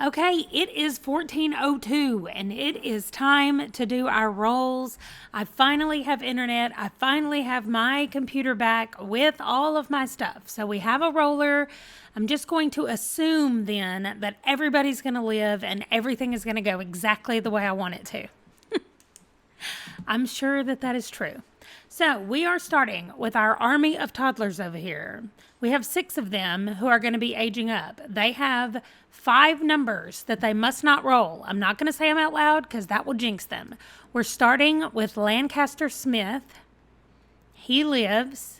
Okay, it is 14:02 and it is time to do our rolls. I finally have internet. I finally have my computer back with all of my stuff. So we have a roller. I'm just going to assume then that everybody's going to live and everything is going to go exactly the way I want it to. I'm sure that that is true. So we are starting with our army of toddlers over here. We have 6 of them who are going to be aging up. They have 5 numbers that they must not roll. I'm not going to say them out loud because that will jinx them. We're starting with Lancaster Smith. He lives.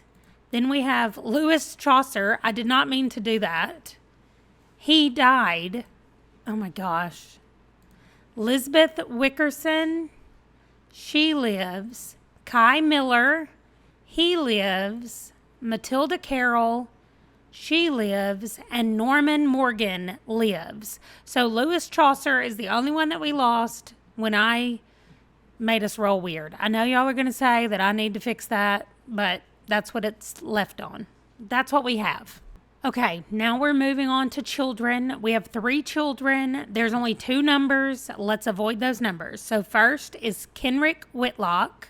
Then we have Lewis Chaucer. I did not mean to do that. He died. Oh my gosh. Lisbeth Wickerson. She lives. Kai Miller. He lives. Matilda Carroll. She lives, and Norman Morgan lives. So Lewis Chaucer is the only one that we lost when I made us roll weird. I know y'all are going to say that I need to fix that, but that's what it's left on. That's what we have. Okay, now we're moving on to children. We have 3 children. There's only 2 numbers. Let's avoid those numbers. So first is Kenrick Whitlock.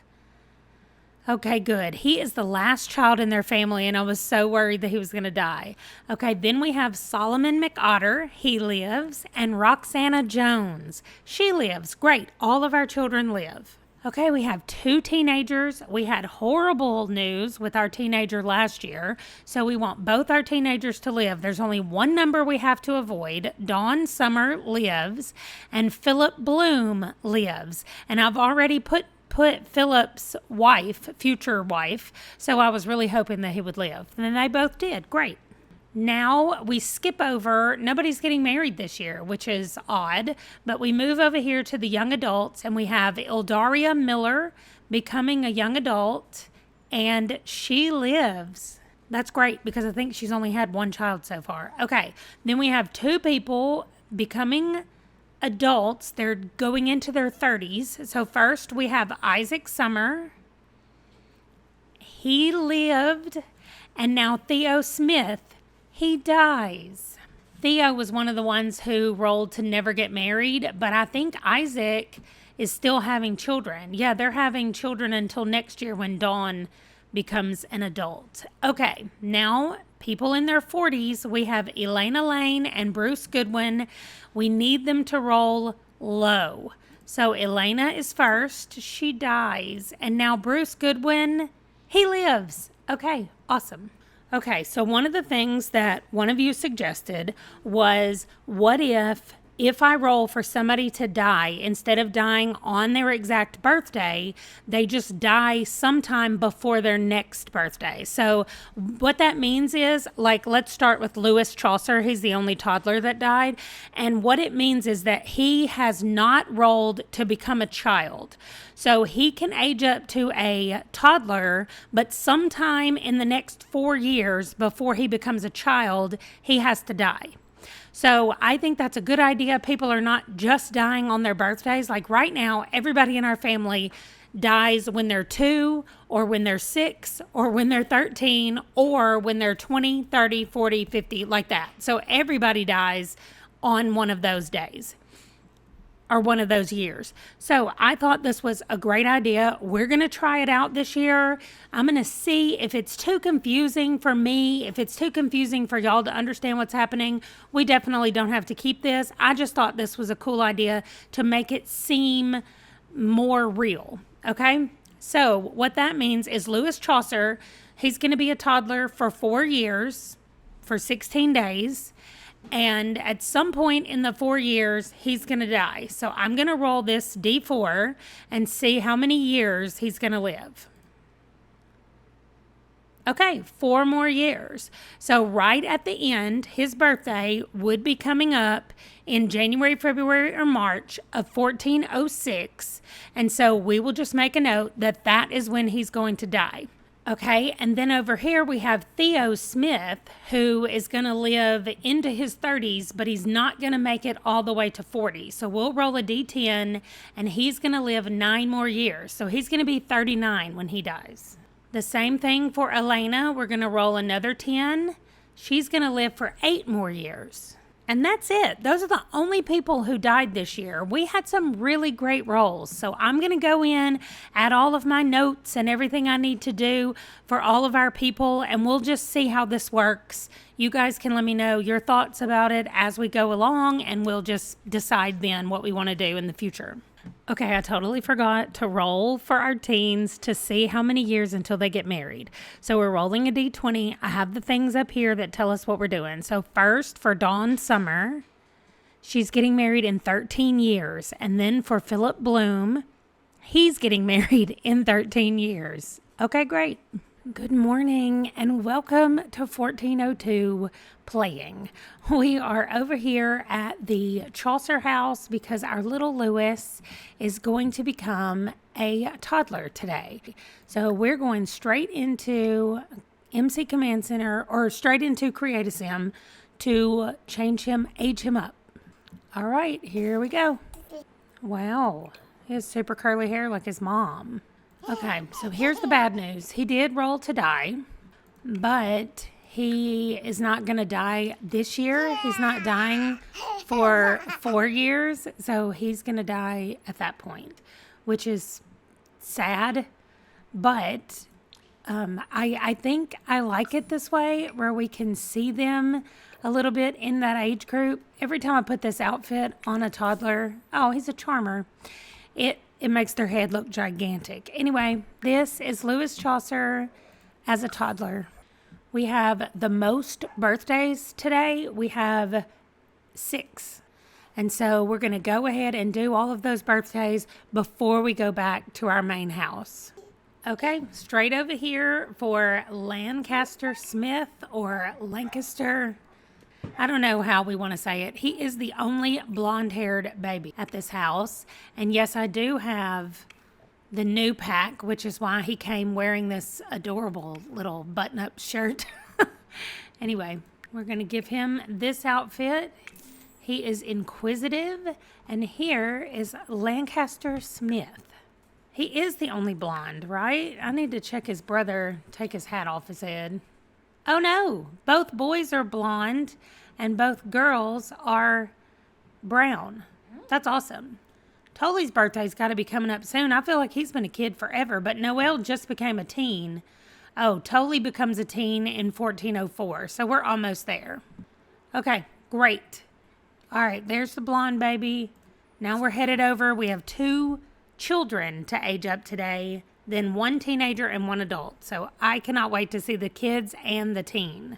Okay, good. He is the last child in their family, and I was so worried that he was going to die. Okay, then we have Solomon McOtter. He lives. And Roxana Jones. She lives. Great. All of our children live. Okay, we have 2 teenagers. We had horrible news with our teenager last year, so we want both our teenagers to live. There's only one number we have to avoid. Dawn Summer lives, and Philip Bloom lives. And I've already put Philip's wife, future wife, so I was really hoping that he would live. And they both did. Great. Now we skip over, nobody's getting married this year, which is odd, but we move over here to the young adults, and we have Ildaria Miller becoming a young adult, and she lives. That's great because I think she's only had 1 child so far. Okay, then we have 2 people becoming adults. They're going into their 30s. So first we have Isaac Summer. He lived. And now Theo Smith. He dies. Theo was one of the ones who rolled to never get married, but I think Isaac is still having children. Yeah, they're having children until next year when Dawn becomes an adult. Okay, now people in their 40s, we have Elena Lane and Bruce Goodwin. We need them to roll low. So Elena is first. She dies. And now Bruce Goodwin, he lives. Okay, awesome. Okay, so one of the things that one of you suggested was, what if I roll for somebody to die, instead of dying on their exact birthday, they just die sometime before their next birthday. So what that means is, like, let's start with Lewis Chaucer. He's the only toddler that died. And what it means is that he has not rolled to become a child. So he can age up to a toddler, but sometime in the next 4 years before he becomes a child, he has to die. So I think that's a good idea. People are not just dying on their birthdays. Like right now, everybody in our family dies when they're 2 or when they're 6 or when they're 13 or when they're 20, 30, 40, 50, like that. So everybody dies on one of those days or one of those years. So I thought this was a great idea. We're going to try it out this year. I'm going to see if it's too confusing for me, if it's too confusing for y'all to understand what's happening. We definitely don't have to keep this. I just thought this was a cool idea to make it seem more real. Okay? So what that means is Lewis Chaucer, he's going to be a toddler for 4 years, for 16 days. And at some point in the 4 years, he's going to die. So I'm going to roll this D4 and see how many years he's going to live. Okay, 4 more years. So right at the end, his birthday would be coming up in January, February, or March of 1406. And so we will just make a note that that is when he's going to die. Okay, and then over here we have Theo Smith, who is going to live into his 30s, but he's not going to make it all the way to 40. So we'll roll a D10, and he's going to live 9 more years. So he's going to be 39 when he dies. The same thing for Elena. We're going to roll another 10. She's going to live for 8 more years. And that's it. Those are the only people who died this year. We had some really great rolls. So I'm going to go in, add all of my notes and everything I need to do for all of our people, and we'll just see how this works. You guys can let me know your thoughts about it as we go along, and we'll just decide then what we want to do in the future. Okay, I totally forgot to roll for our teens to see how many years until they get married. So we're rolling a D20. I have the things up here that tell us what we're doing. So first, for Dawn Summer, she's getting married in 13 years. And then for Philip Bloom, he's getting married in 13 years. Okay, great. Good morning and welcome to 1402 Playing. We are over here at the Chaucer house because our little Lewis is going to become a toddler today. So we're going straight into MC Command Center or straight into Create a Sim to age him up. All right, here we go. Wow, he has super curly hair like his mom. Okay, so here's the bad news. He did roll to die, but he is not going to die this year. He's not dying for 4 years, so he's going to die at that point, which is sad, but I think I like it this way where we can see them a little bit in that age group. Every time I put this outfit on a toddler, oh, he's a charmer, it makes their head look gigantic. Anyway, this is Lewis Chaucer as a toddler. We have the most birthdays today. We have 6. And so we're going to go ahead and do all of those birthdays before we go back to our main house. Okay, straight over here for Lancaster Smith or Lancaster. I don't know how we want to say it. He is the only blonde-haired baby at this house. And yes, I do have the new pack, which is why he came wearing this adorable little button-up shirt. Anyway, we're going to give him this outfit. He is inquisitive. And here is Lancaster Smith. He is the only blonde, right? I need to check his brother, take his hat off his head. Oh no, both boys are blonde and both girls are brown. That's awesome. Tolly's birthday's got to be coming up soon. I feel like he's been a kid forever, but Noelle just became a teen. Oh, Tolly becomes a teen in 1404, so we're almost there. Okay, great. All right, there's the blonde baby. Now we're headed over. We have 2 children to age up today, then 1 teenager and 1 adult. So I cannot wait to see the kids and the teen.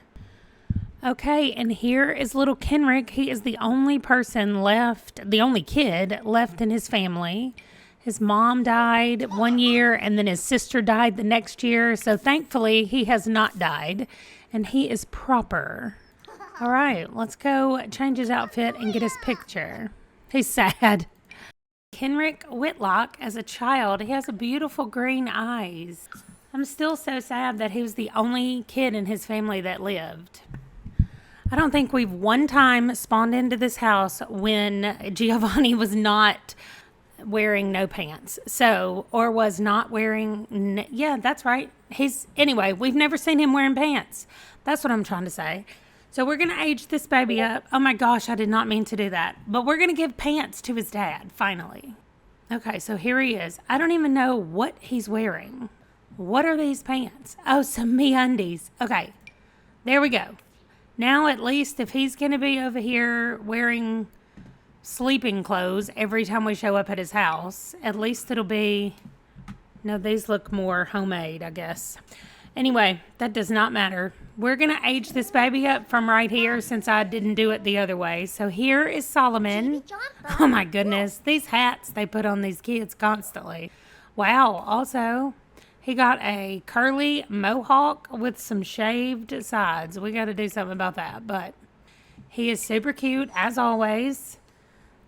Okay, and here is little Kenrick. He is the only person left, the only kid left in his family. His mom died 1 year and then his sister died the next year. So thankfully he has not died and he is proper. All right, let's go change his outfit and get his picture. He's sad. Kenrick Whitlock, as a child, he has beautiful green eyes. I'm still so sad that he was the only kid in his family that lived. I don't think we've one time spawned into this house when Giovanni was not wearing no pants. Or was not wearing, yeah, that's right. Anyway, we've never seen him wearing pants. That's what I'm trying to say. So we're going to age this baby up. Oh my gosh, I did not mean to do that. But we're going to give pants to his dad, finally. Okay, so here he is. I don't even know what he's wearing. What are these pants? Oh, some MeUndies. Okay, there we go. Now at least if he's going to be over here wearing sleeping clothes every time we show up at his house, at least it'll be... No, these look more homemade, I guess. Anyway, that does not matter. We're going to age this baby up from right here since I didn't do it the other way. So here is Solomon. Oh my goodness. These hats they put on these kids constantly. Wow. Also, he got a curly mohawk with some shaved sides. We got to do something about that. But he is super cute as always.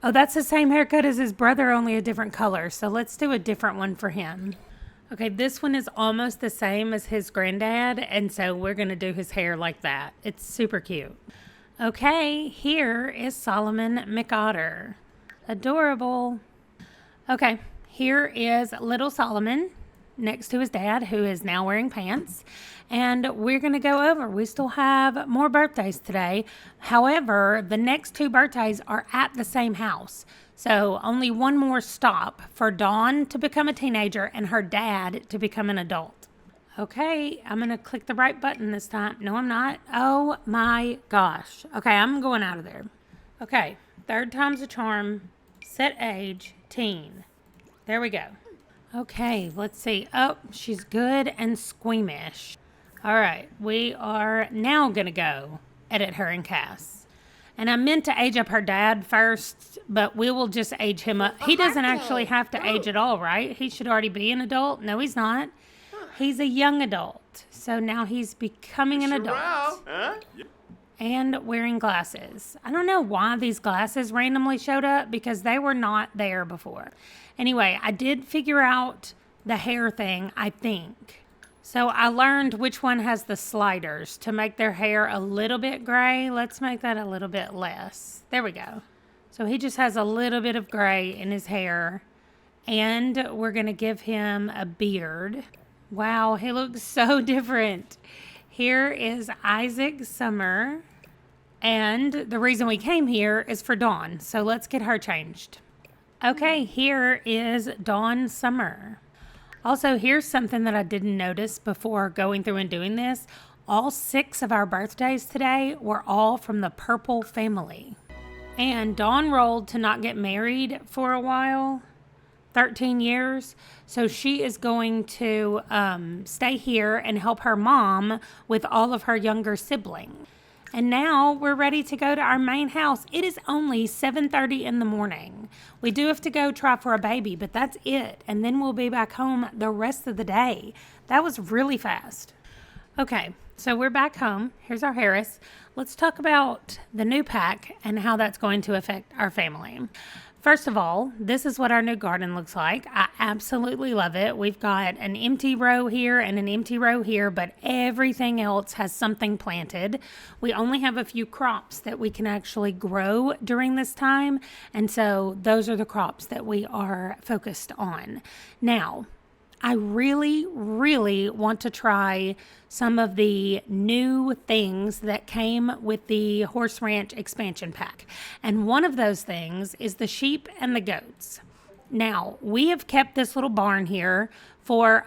Oh, that's the same haircut as his brother, only a different color. So let's do a different one for him. Okay, this one is almost the same as his granddad, and so we're going to do his hair like that. It's super cute. Okay, here is Solomon McOtter. Adorable. Okay, here is little Solomon. next to his dad, who is now wearing pants. And we're going to go over. We still have more birthdays today. However, the next 2 birthdays are at the same house. So only one more stop for Dawn to become a teenager and her dad to become an adult. Okay, I'm going to click the right button this time. No, I'm not. Oh my gosh. Okay, I'm going out of there. Okay, 3rd time's a charm. Set age, teen. There we go. Okay, let's see. Oh, she's good and squeamish. All right, we are now going to go edit her and Cass. And I meant to age up her dad first, but we will just age him up. He doesn't actually have to age at all, right? He should already be an adult. No, he's not. He's a young adult. So now he's becoming an adult. And wearing glasses. I don't know why these glasses randomly showed up because they were not there before. Anyway, I did figure out the hair thing, I think. So I learned which one has the sliders to make their hair a little bit gray. Let's make that a little bit less. There we go. So he just has a little bit of gray in his hair. And we're going to give him a beard. Wow, he looks so different. Here is Isaac Summer. And the reason we came here is for Dawn. So let's get her changed. Okay, here is Dawn Summer. Also, here's something that I didn't notice before going through and doing this. All 6 of our birthdays today were all from the Purple family. And Dawn rolled to not get married for a while, 13 years. So she is going to stay here and help her mom with all of her younger siblings. And now we're ready to go to our main house. It is only 7:30 in the morning. We do have to go try for a baby, but that's it. And then we'll be back home the rest of the day. That was really fast. Okay, so we're back home. Here's our Harris. Let's talk about the new pack and how that's going to affect our family. First of all, this is what our new garden looks like. I absolutely love it. We've got an empty row here and an empty row here, but everything else has something planted. We only have a few crops that we can actually grow during this time, and so those are the crops that we are focused on. Now, I really, really want to try some of the new things that came with the Horse Ranch expansion pack. And one of those things is the sheep and the goats. Now, we have kept this little barn here for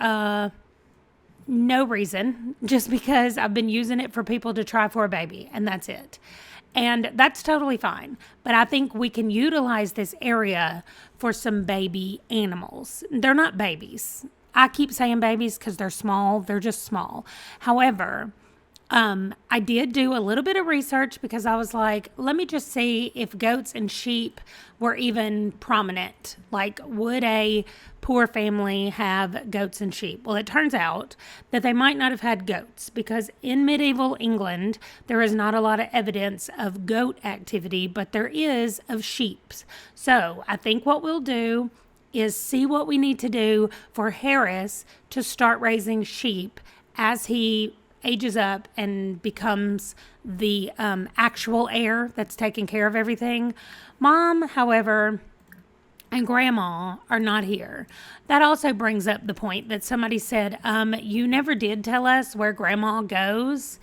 no reason, just because I've been using it for people to try for a baby, and that's it. And that's totally fine. But I think we can utilize this area for some baby animals. They're not babies. I keep saying babies because they're small. They're just small. However, I did do a little bit of research because I was like, let me just see if goats and sheep were even prominent. Like, would a poor family have goats and sheep? Well, it turns out that they might not have had goats because in medieval England, there is not a lot of evidence of goat activity, but there is of sheep. So I think what we'll do is see what we need to do for Harris to start raising sheep as he ages up and becomes the actual heir that's taking care of everything. Mom, however, and Grandma are not here. That also brings up the point that somebody said, you never did tell us where Grandma goes.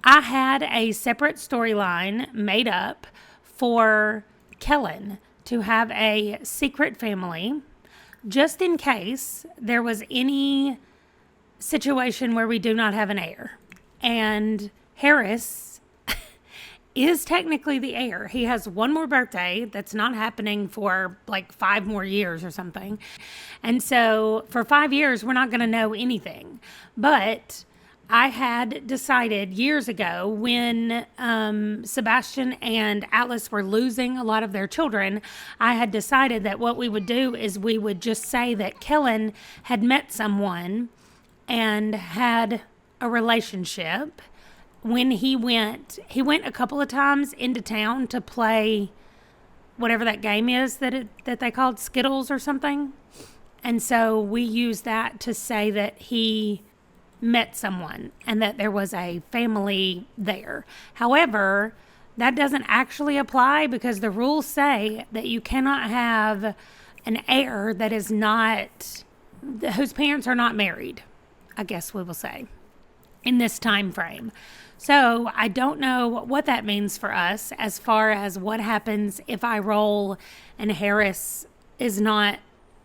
I had a separate storyline made up for Kellen to have a secret family, just in case there was any situation where we do not have an heir. And Harris is technically the heir. He has one more birthday that's not happening for like 5 more years or something. And so for 5 years, we're not going to know anything. But I had decided years ago when Sebastian and Atlas were losing a lot of their children, I had decided that what we would do is we would just say that Kellen had met someone and had a relationship. When he went a couple of times into town to play whatever that game is that they called Skittles or something. And so we used that to say that he met someone and that there was a family there. However, that doesn't actually apply because the rules say that you cannot have an heir that is not whose parents are not married, I guess we will say, in this time frame. So I don't know what that means for us as far as what happens if I roll and Harris is not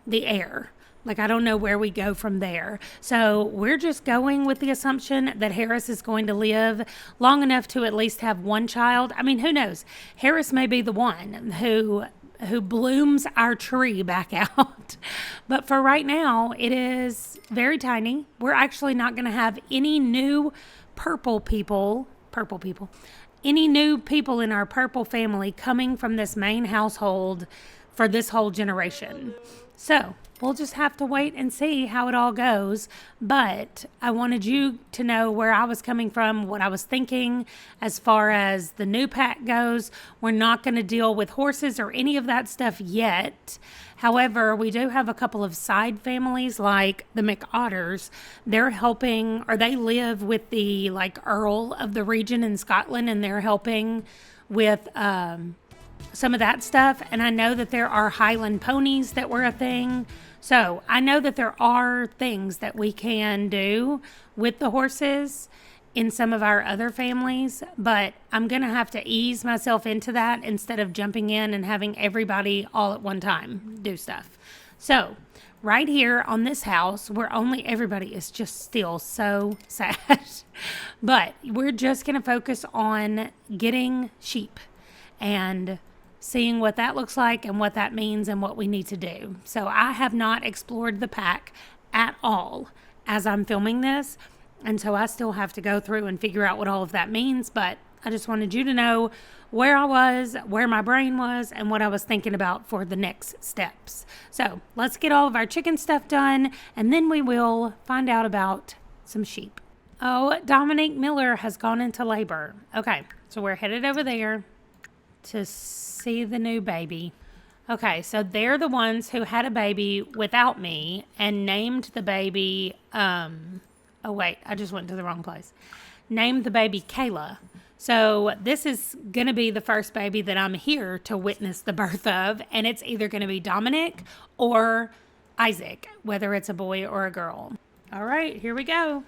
the heir. Like, I don't know where we go from there. So we're just going with the assumption that Harris is going to live long enough to at least have one child. I mean, who knows? Harris may be the one who blooms our tree back out. But for right now, it is very tiny. We're actually not going to have any new any new people in our purple family coming from this main household for this whole generation. So we'll just have to wait and see how it all goes. But I wanted you to know where I was coming from, what I was thinking as far as the new pack goes. We're not going to deal with horses or any of that stuff yet. However, we do have a couple of side families like the McOtters. They're helping, or they live with the Earl of the region in Scotland, and they're helping with some of that stuff. And I know that there are Highland ponies that were a thing. So I know that there are things that we can do with the horses in some of our other families, but I'm going to have to ease myself into that instead of jumping in and having everybody all at one time do stuff. So right here on this house where everybody is just still so sad, but we're just going to focus on getting sheep and seeing what that looks like and what that means and what we need to do. So I have not explored the pack at all as I'm filming this. And so I still have to go through and figure out what all of that means. But I just wanted you to know where I was, where my brain was, and what I was thinking about for the next steps. So let's get all of our chicken stuff done, and then we will find out about some sheep. Oh, Dominique Miller has gone into labor. Okay, so we're headed over there to see the new baby. Okay, so they're the ones who had a baby without me and named the baby, oh wait, I just went to the wrong place. Named the baby Kayla. So this is going to be the first baby that I'm here to witness the birth of, and it's either going to be Dominic or Isaac, whether it's a boy or a girl. All right, here we go.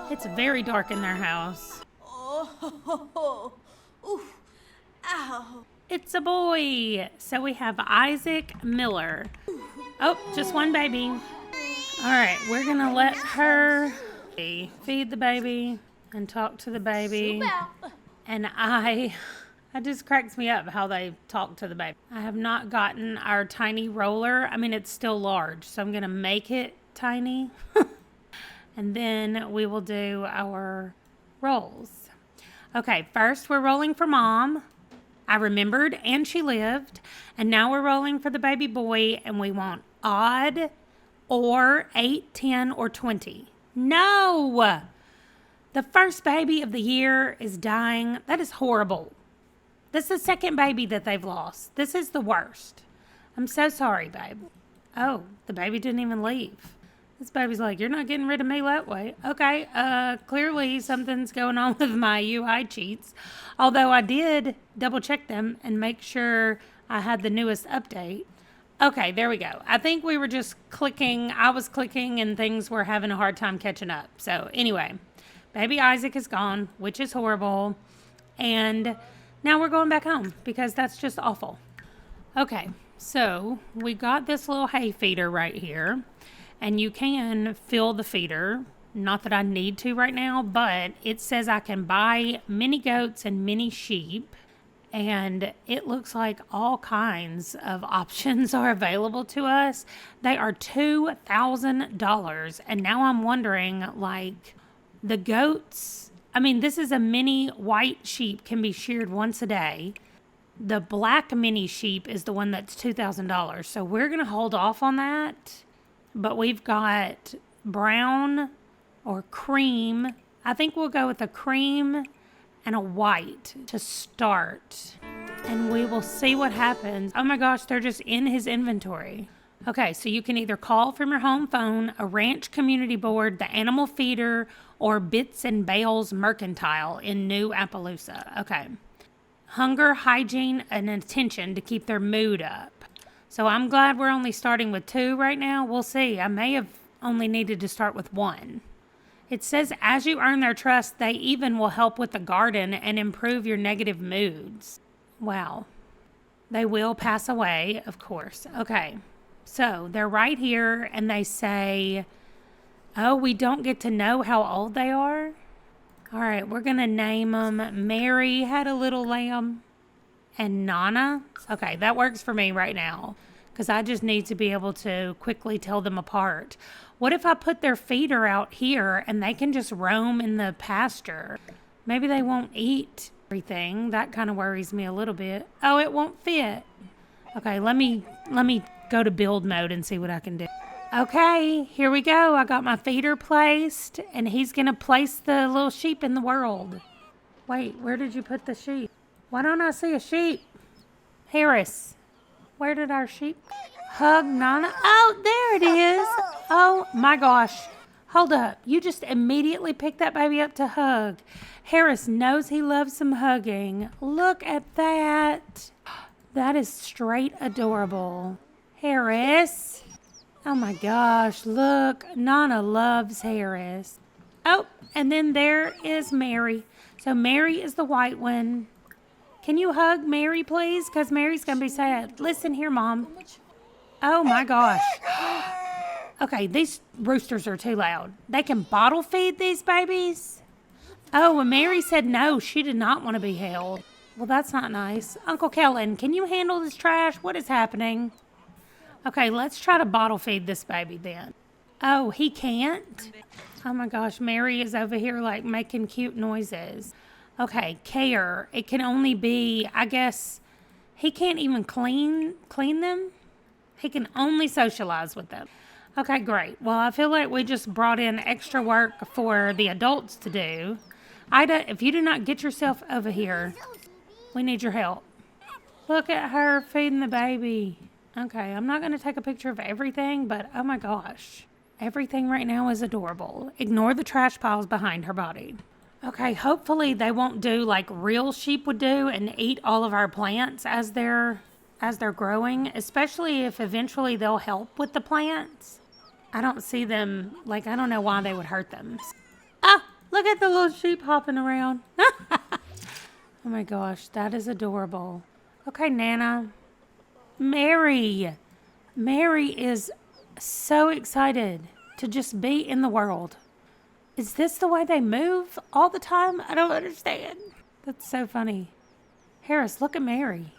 It's very dark in their house. Oh, oof, ow. It's a boy. So we have Isaac Miller. Oh, just one baby. All right, we're going to let her feed the baby and talk to the baby. And it just cracks me up how they talk to the baby. I have not gotten our tiny roller. I mean, it's still large, so I'm going to make it tiny. And then we will do our rolls. Okay, first we're rolling for Mom. I remembered, and she lived. And now we're rolling for the baby boy, and we want odd or 8, 10, or 20. No! The first baby of the year is dying. That is horrible. This is the second baby that they've lost. This is the worst. I'm so sorry, babe. Oh, the baby didn't even leave. This baby's like, you're not getting rid of me that way. Okay, clearly something's going on with my UI cheats. Although I did double check them and make sure I had the newest update. Okay, there we go. I think we were just clicking. I was clicking and things were having a hard time catching up. So anyway, baby Isaac is gone, which is horrible. And now we're going back home because that's just awful. Okay, so we got this little hay feeder right here. And you can fill the feeder. Not that I need to right now, but it says I can buy mini goats and mini sheep. And it looks like all kinds of options are available to us. They are $2,000. And now I'm wondering, the goats, I mean, this is a mini white sheep, can be sheared once a day. The black mini sheep is the one that's $2,000. So we're going to hold off on that. But we've got brown or cream. I think we'll go with a cream and a white to start. And we will see what happens. Oh my gosh, they're just in his inventory. Okay, so you can either call from your home phone, a ranch community board, the animal feeder, or Bits and Bales Mercantile in New Appaloosa. Okay. Hunger, hygiene, and attention to keep their mood up. So I'm glad we're only starting with 2 right now. We'll see. I may have only needed to start with one. It says as you earn their trust, they even will help with the garden and improve your negative moods. Wow. They will pass away, of course. Okay. So they're right here and they say, oh, we don't get to know how old they are? All right, we're going to name them Mary Had a Little Lamb and Nana. Okay, that works for me right now because I just need to be able to quickly tell them apart. What if I put their feeder out here and they can just roam in the pasture? Maybe they won't eat everything. That kind of worries me a little bit. Oh, it won't fit. Okay, let me go to build mode and see what I can do. Okay, here we go. I got my feeder placed, and he's going to place the little sheep in the world. Wait, where did you put the sheep? Why don't I see a sheep? Harris, where did our sheep? Hug Nana. Oh, there it is. Oh, my gosh. Hold up. You just immediately picked that baby up to hug. Harris knows he loves some hugging. Look at that. That is straight adorable. Harris. Oh my gosh, look, Nana loves Harris. Oh, and then there is Mary. So Mary is the white one. Can you hug Mary, please? Because Mary's going to be sad. Listen here, Mom. Oh my gosh. Okay, these roosters are too loud. They can bottle feed these babies? Oh, and Mary said no, she did not want to be held. Well, that's not nice. Uncle Kellen, can you handle this trash? What is happening? Okay, let's try to bottle feed this baby then. Oh, he can't? Oh my gosh, Mary is over here like making cute noises. Okay, care. It can only be, I guess, he can't even clean them. He can only socialize with them. Okay, great. Well, I feel like we just brought in extra work for the adults to do. Ida, if you do not get yourself over here, we need your help. Look at her feeding the baby. Okay, I'm not going to take a picture of everything, but oh my gosh. Everything right now is adorable. Ignore the trash piles behind her body. Okay, hopefully they won't do like real sheep would do and eat all of our plants as they're growing, especially if eventually they'll help with the plants. I don't see them, like I don't know why they would hurt them. Ah, look at the little sheep hopping around. Oh my gosh, that is adorable. Okay, Nana. Mary is so excited to just be in the world. Is this the way they move all the time? I don't understand. That's so funny. Harris, look at Mary.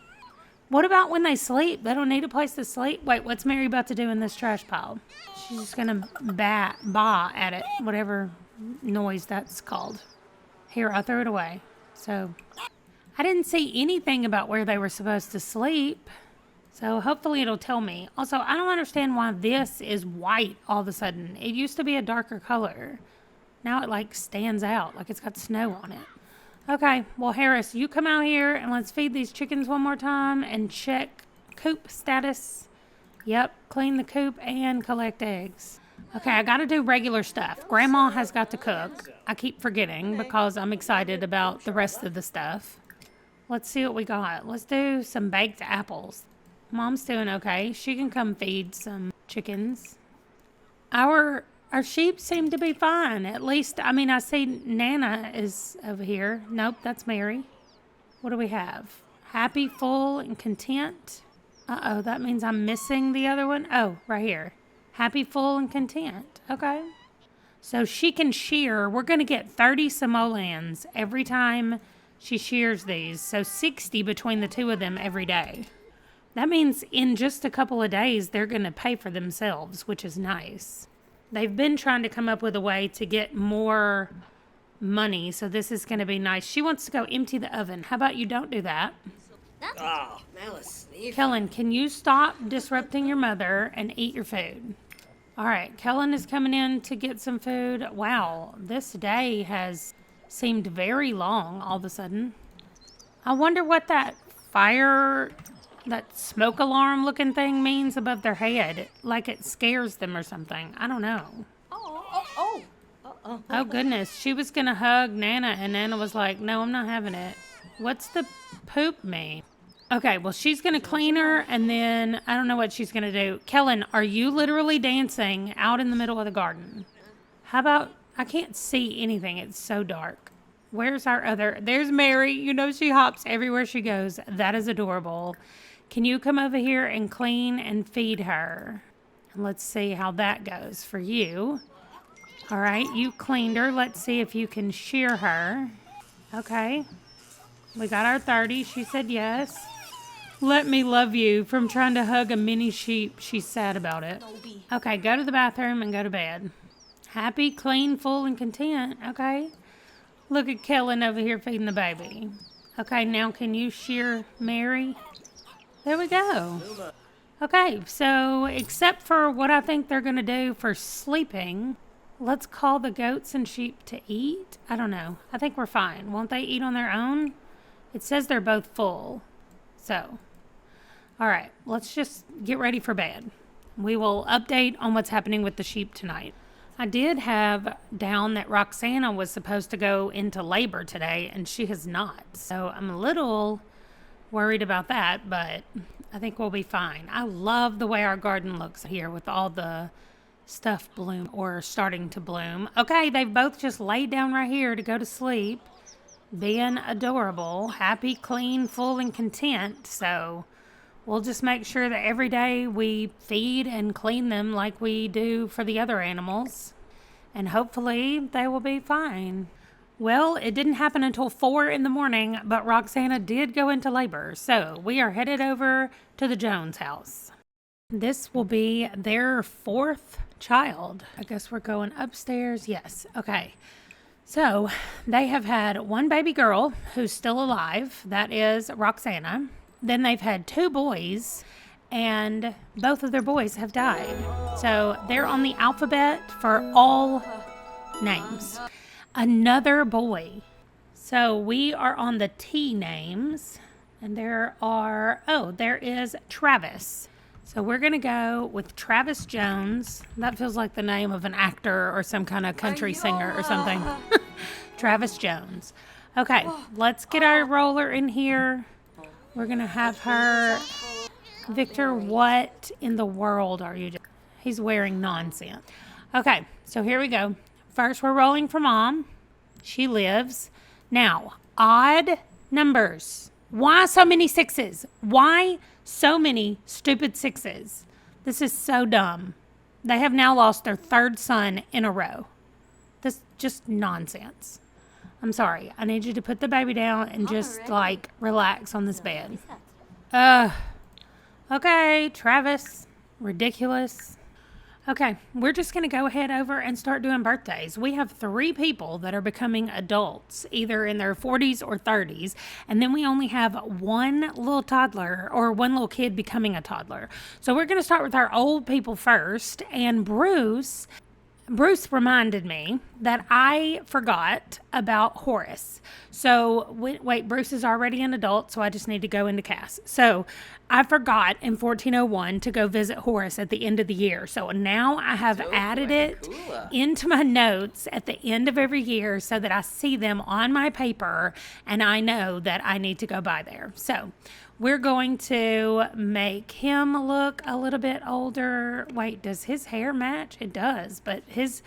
What about when they sleep? They don't need a place to sleep? Wait, what's Mary about to do in this trash pile? She's just going to baa at it, whatever noise that's called. Here, I'll throw it away. So, I didn't see anything about where they were supposed to sleep. So hopefully it'll tell me. Also, I don't understand why this is white all of a sudden. It used to be a darker color. Now it like stands out like it's got snow on it. Okay, well Harris, you come out here and let's feed these chickens one more time and check coop status. Yep, clean the coop and collect eggs. Okay, I gotta do regular stuff. Grandma has got to cook. I keep forgetting because I'm excited about the rest of the stuff. Let's see what we got. Let's do some baked apples. Mom's doing okay. She can come feed some chickens. Our sheep seem to be fine. At least, I mean, I see Nana is over here. Nope, that's Mary. What do we have? Happy, full, and content. Uh-oh, that means I'm missing the other one. Oh, right here. Happy, full, and content. Okay. So she can shear. We're going to get 30 simoleons every time she shears these. So 60 between the two of them every day. That means in just a couple of days, they're going to pay for themselves, which is nice. They've been trying to come up with a way to get more money, so this is going to be nice. She wants to go empty the oven. How about you don't do that? Oh, Malice. Kellen, can you stop disrupting your mother and eat your food? All right, Kellen is coming in to get some food. Wow, this day has seemed very long all of a sudden. I wonder what that smoke alarm looking thing means above their head. Like it scares them or something. I don't know. Oh goodness. She was going to hug Nana and Nana was like, no, I'm not having it. What's the poop mean? Okay, well, she's going to clean her, and then I don't know what she's going to do. Kellen, are you literally dancing out in the middle of the garden? How about, I can't see anything. It's so dark. Where's our other, there's Mary. You know, she hops everywhere she goes. That is adorable. Can you come over here and clean and feed her? And let's see how that goes for you. All right, you cleaned her. Let's see if you can shear her. Okay. We got our 30. She said yes. Let me love you from trying to hug a mini sheep. She's sad about it. Okay, go to the bathroom and go to bed. Happy, clean, full, and content. Okay. Look at Kellen over here feeding the baby. Okay, now can you shear Mary? There we go. Okay, so except for what I think they're going to do for sleeping, let's call the goats and sheep to eat. I don't know. I think we're fine. Won't they eat on their own? It says they're both full. So, all right, let's just get ready for bed. We will update on what's happening with the sheep tonight. I did have down that Roxana was supposed to go into labor today, and she has not. So I'm a little worried about that, but I think we'll be fine. I love the way our garden looks here with all the stuff bloom or starting to bloom. Okay, they've both just laid down right here to go to sleep, being adorable, happy, clean, full, and content. So we'll just make sure that every day we feed and clean them like we do for the other animals. And hopefully they will be fine. Well, it didn't happen until 4 in the morning, but Roxana did go into labor. So we are headed over to the Jones house. This will be their 4th child. I guess we're going upstairs. Yes. Okay. So they have had one baby girl who's still alive. That is Roxana. Then they've had 2 boys, and both of their boys have died. So they're on the alphabet for all names. Another boy. So we are on the T names, and there is Travis. So we're going to go with Travis Jones. That feels like the name of an actor or some kind of country singer or something. Travis Jones. Okay, let's get our roller in here. We're going to have her. Victor, what in the world are you doing? He's wearing nonsense. Okay, so here we go. First, we're rolling for Mom. She lives. Now, odd numbers. Why so many 6s? Why so many stupid 6s? This is so dumb. They have now lost their 3rd son in a row. This is just nonsense. I'm sorry. I need you to put the baby down and just, relax on this bed. Okay, Travis. Ridiculous. Okay, we're just going to go ahead over and start doing birthdays. We have 3 people that are becoming adults, either in their 40s or 30s. And then we only have 1 little toddler or 1 little kid becoming a toddler. So we're going to start with our old people first. And Bruce reminded me that I forgot about Horace. So, wait, Bruce is already an adult, so I just need to go into Cass. So, I forgot in 1401 to go visit Horace at the end of the year. So, now I have added it into my notes at the end of every year so that I see them on my paper and I know that I need to go by there. So, we're going to make him look a little bit older. Wait, does his hair match? It does, but his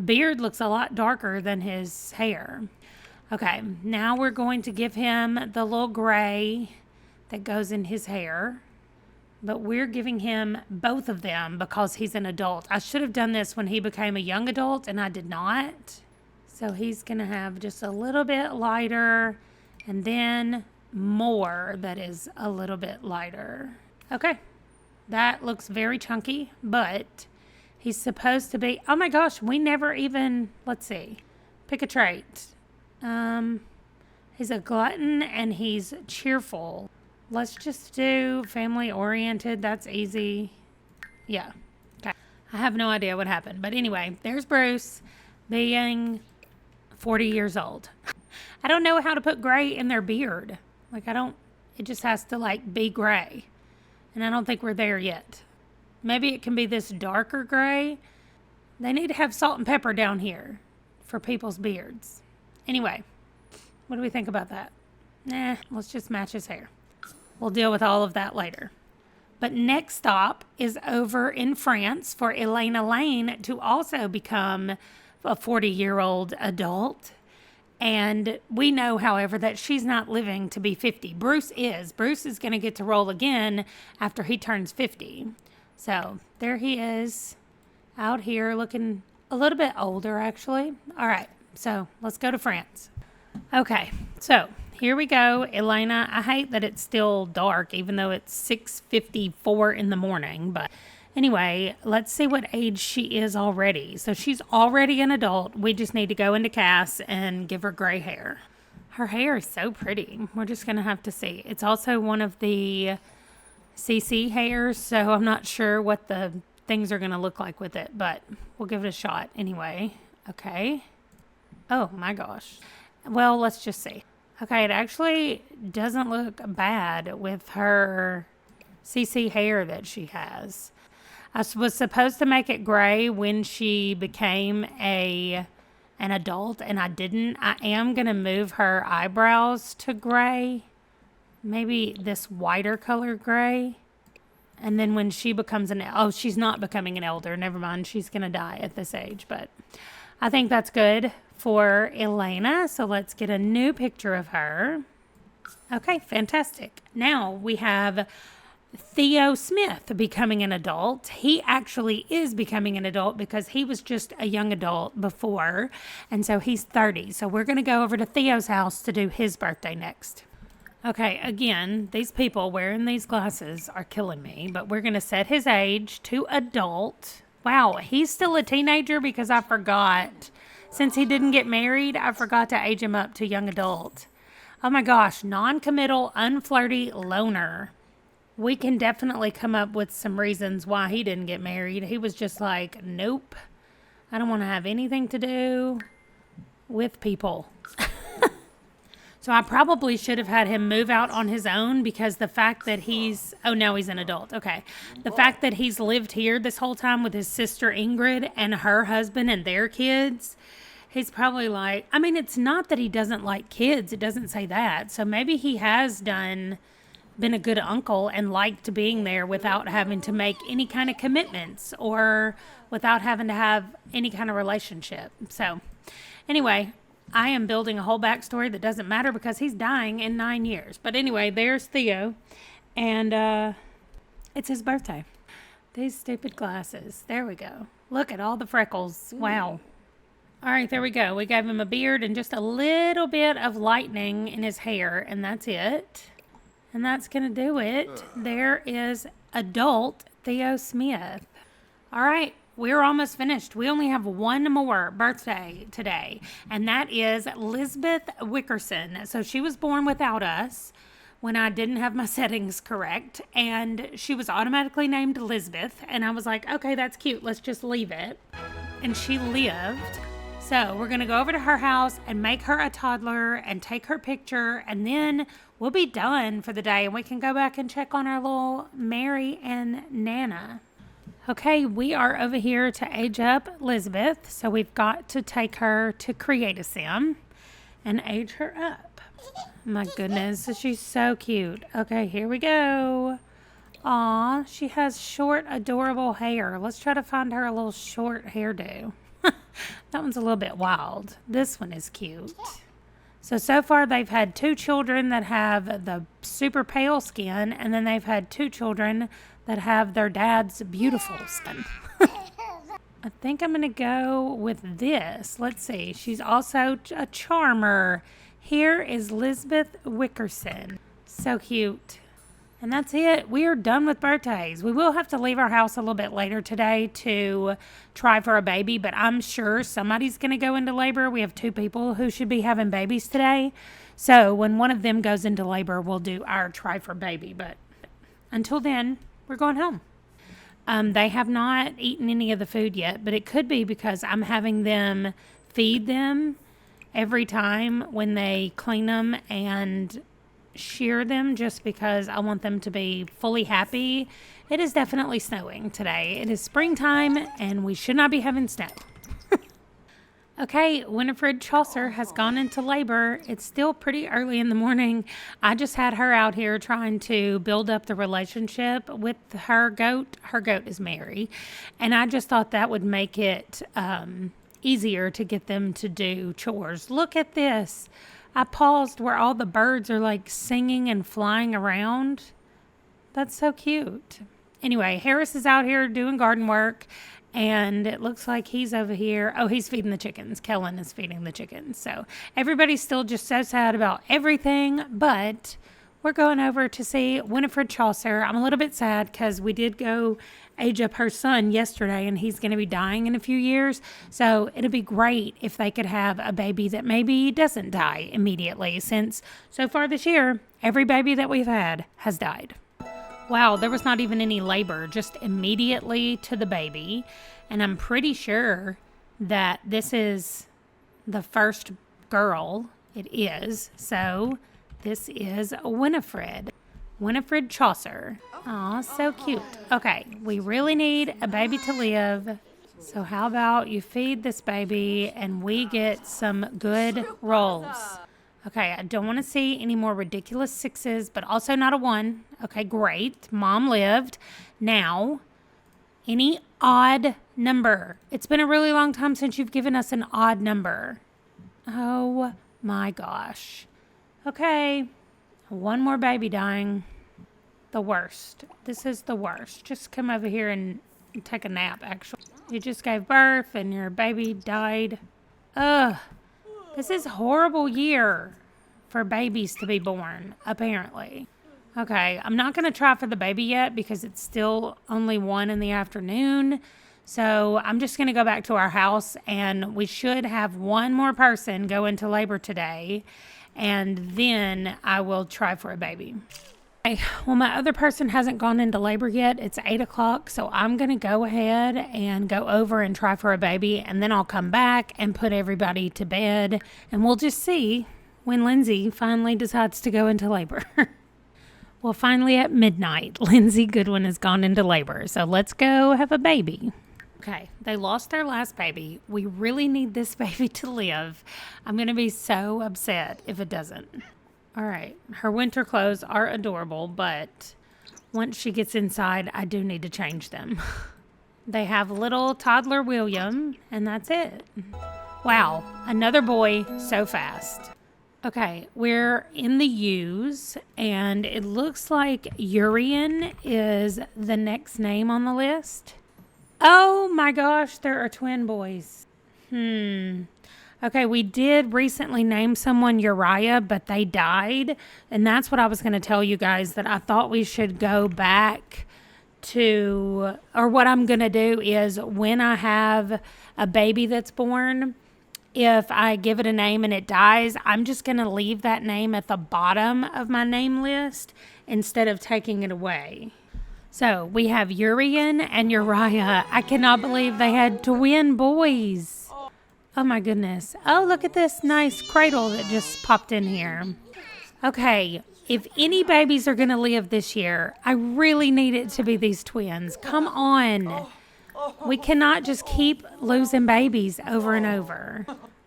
beard looks a lot darker than his hair. Okay, now we're going to give him the little gray that goes in his hair. But we're giving him both of them because he's an adult. I should have done this when he became a young adult, and I did not. So he's going to have just a little bit lighter, and then more that is a little bit lighter. Okay, that looks very chunky, but he's supposed to be, oh my gosh, we never even, let's see, pick a trait. He's a glutton and he's cheerful. Let's just do family oriented. That's easy. Yeah. Okay. I have no idea what happened, but anyway, there's Bruce being 40 years old. I don't know how to put gray in their beard. It just has to be gray. And I don't think we're there yet. Maybe it can be this darker gray. They need to have salt and pepper down here for people's beards. Anyway, what do we think about that? Let's just match his hair. We'll deal with all of that later. But next stop is over in France for Elena Lane to also become a 40-year-old adult. And we know, however, that she's not living to be 50. Bruce is. Bruce is going to get to roll again after he turns 50. So there he is out here looking a little bit older, actually. All right, so let's go to France. Okay, so here we go. Elena, I hate that it's still dark, even though it's 6:54 in the morning. But anyway, let's see what age she is already. So she's already an adult. We just need to go into Cass and give her gray hair. Her hair is so pretty. We're just going to have to see. It's also one of the CC hairs, so I'm not sure what the things are going to look like with it, but we'll give it a shot anyway. Okay. Oh my gosh. Well, let's just see. Okay, it actually doesn't look bad with her CC hair that she has. I was supposed to make it gray when she became an adult, and I didn't. I am going to move her eyebrows to gray. Maybe this whiter color gray. And then when she becomes she's not becoming an elder. Never mind. She's going to die at this age. But I think that's good for Elena. So let's get a new picture of her. Okay, fantastic. Now we have Theo Smith becoming an adult. He actually is becoming an adult because he was just a young adult before. And so he's 30. So we're going to go over to Theo's house to do his birthday next. Okay, again, these people wearing these glasses are killing me, but we're going to set his age to adult. Wow, he's still a teenager because I forgot. Since he didn't get married, I forgot to age him up to young adult. Oh my gosh, non-committal, unflirty loner. We can definitely come up with some reasons why he didn't get married. He was just like, nope, I don't want to have anything to do with people. So I probably should have had him move out on his own because the fact that he's an adult. Okay. The fact that he's lived here this whole time with his sister Ingrid and her husband and their kids, he's probably like, I mean, it's not that he doesn't like kids. It doesn't say that. So maybe he has been a good uncle and liked being there without having to make any kind of commitments or without having to have any kind of relationship. So anyway, I am building a whole backstory that doesn't matter because he's dying in 9 years. But anyway, there's Theo, and it's his birthday. These stupid glasses. There we go. Look at all the freckles. Wow. All right, there we go. We gave him a beard and just a little bit of lightening in his hair, and that's it. And that's going to do it. There is adult Theo Smith. All right. We're almost finished. We only have one more birthday today, and that is Lisbeth Wickerson. So she was born without us when I didn't have my settings correct, and she was automatically named Lisbeth, and I was like, okay, that's cute. Let's just leave it. And she lived. So we're going to go over to her house and make her a toddler and take her picture, and then we'll be done for the day, and we can go back and check on our little Mary and Nana. Okay, we are over here to age up Lisbeth, so we've got to take her to Create-A-Sim and age her up. My goodness, she's so cute. Okay, here we go. Aw, she has short, adorable hair. Let's try to find her a little short hairdo. That one's a little bit wild. This one is cute. So far they've had 2 children that have the super pale skin, and then they've had 2 children that have their dad's beautiful skin. I think I'm going to go with this. Let's see. She's also a charmer. Here is Lisbeth Wickerson. So cute. And that's it. We are done with birthdays. We will have to leave our house a little bit later today to try for a baby, but I'm sure somebody's going to go into labor. We have 2 people who should be having babies today. So when one of them goes into labor, we'll do our try for baby. But until then, we're going home. They have not eaten any of the food yet, but it could be because I'm having them feed them every time when they clean them and shear them, just because I want them to be fully happy. It is definitely snowing today. It is springtime and we should not be having snow. Okay, Winifred Chaucer has gone into labor. It's still pretty early in the morning. I just had her out here trying to build up the relationship with her goat. Her goat is Mary. And I just thought that would make it easier to get them to do chores. Look at this. I paused where all the birds are like singing and flying around. That's so cute. Anyway, Harris is out here doing garden work. And it looks like he's over here. Oh, he's feeding the chickens. Kellen is feeding the chickens. So everybody's still just so sad about everything. But we're going over to see Winifred Chaucer. I'm a little bit sad because we did go age up her son yesterday. And he's going to be dying in a few years. So it'd be great if they could have a baby that maybe doesn't die immediately. Since so far this year, every baby that we've had has died. Wow, there was not even any labor, just immediately to the baby. And I'm pretty sure that this is the first girl. It is. So this is Winifred. Winifred Chaucer. Aw, so cute. Okay, we really need a baby to live. So how about you feed this baby and we get some good rolls. Okay, I don't want to see any more ridiculous 6s, but also not a 1. Okay, great. Mom lived. Now, any odd number. It's been a really long time since you've given us an odd number. Oh my gosh. Okay, one more baby dying. The worst. This is the worst. Just come over here and take a nap, actually. You just gave birth and your baby died. Ugh. This is a horrible year for babies to be born, apparently. Okay, I'm not going to try for the baby yet because it's still only 1 in the afternoon. So I'm just going to go back to our house and we should have one more person go into labor today. And then I will try for a baby. Okay, well, my other person hasn't gone into labor yet. It's 8 o'clock, so I'm going to go ahead and go over and try for a baby, and then I'll come back and put everybody to bed, and we'll just see when Lindsay finally decides to go into labor. Well, finally at midnight, Lindsay Goodwin has gone into labor, so let's go have a baby. Okay, they lost their last baby. We really need this baby to live. I'm going to be so upset if it doesn't. All right, her winter clothes are adorable, but once she gets inside, I do need to change them. They have little toddler William, and that's it. Wow, another boy so fast. Okay, we're in the U's, and it looks like Urian is the next name on the list. Oh my gosh, there are twin boys. Okay, we did recently name someone Uriah, but they died. And that's what I was going to tell you guys, that I thought we should go back to, or what I'm going to do is when I have a baby that's born, if I give it a name and it dies, I'm just going to leave that name at the bottom of my name list instead of taking it away. So we have Urian and Uriah. I cannot believe they had twin boys. Oh my goodness. Oh, look at this nice cradle that just popped in here. Okay, if any babies are going to live this year, I really need it to be these twins. Come on. We cannot just keep losing babies over and over.